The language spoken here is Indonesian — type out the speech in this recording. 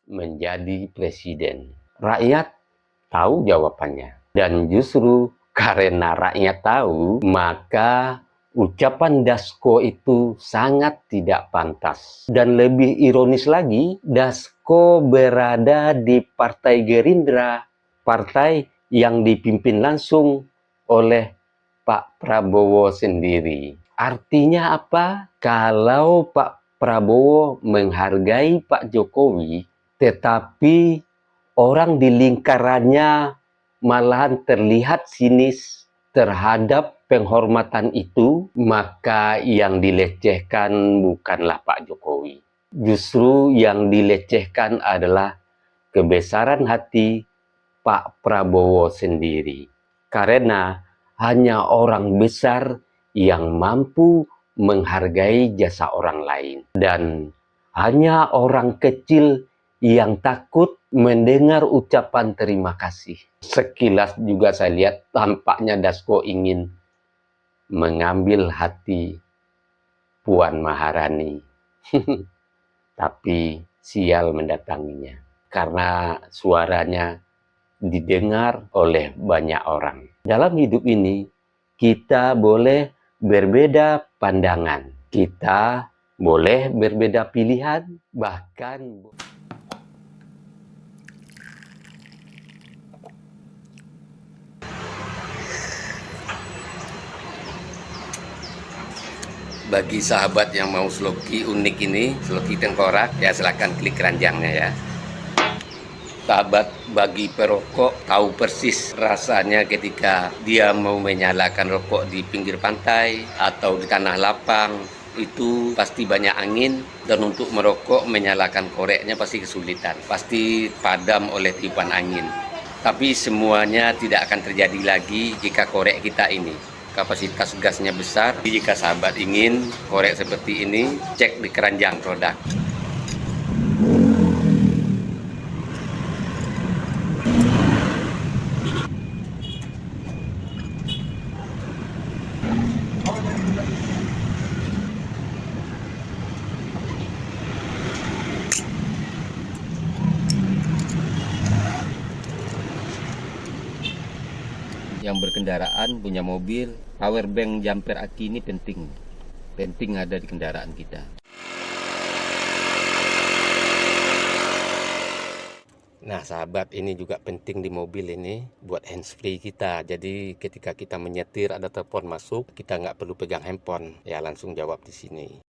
menjadi presiden? Rakyat tahu jawabannya. Dan justru karena rakyat tahu, maka ucapan Dasko itu sangat tidak pantas. Dan lebih ironis lagi, Dasko berada di Partai Gerindra, partai yang dipimpin langsung oleh Pak Prabowo sendiri. Artinya apa? Kalau Pak Prabowo menghargai Pak Jokowi, tetapi orang di lingkarannya malahan terlihat sinis terhadap penghormatan itu, maka yang dilecehkan bukanlah Pak Jokowi. Justru yang dilecehkan adalah kebesaran hati Pak Prabowo sendiri. Karena hanya orang besar yang mampu menghargai jasa orang lain. Dan hanya orang kecil yang takut mendengar ucapan terima kasih. Sekilas juga saya lihat tampaknya Dasko ingin mengambil hati Puan Maharani. Tapi sial mendatanginya. Karena suaranya didengar oleh banyak orang. Dalam hidup ini, kita boleh berbeda pandangan. Kita boleh berbeda pilihan, bahkan bagi sahabat yang mau sloki unik ini, sloki tengkorak, ya silahkan klik keranjangnya ya. Sahabat bagi perokok tahu persis rasanya ketika dia mau menyalakan rokok di pinggir pantai atau di tanah lapang. Itu pasti banyak angin, dan untuk merokok menyalakan koreknya pasti kesulitan, pasti padam oleh tiupan angin. Tapi semuanya tidak akan terjadi lagi jika korek kita ini kapasitas gasnya besar. Jika sahabat ingin korek seperti ini, cek di keranjang produk. Yang berkendaraan punya mobil, power bank jumper aki ini penting ada di kendaraan kita. Nah sahabat, ini juga penting di mobil ini buat handsfree kita. Jadi ketika kita menyetir ada telepon masuk, kita nggak perlu pegang handphone, ya langsung jawab di sini.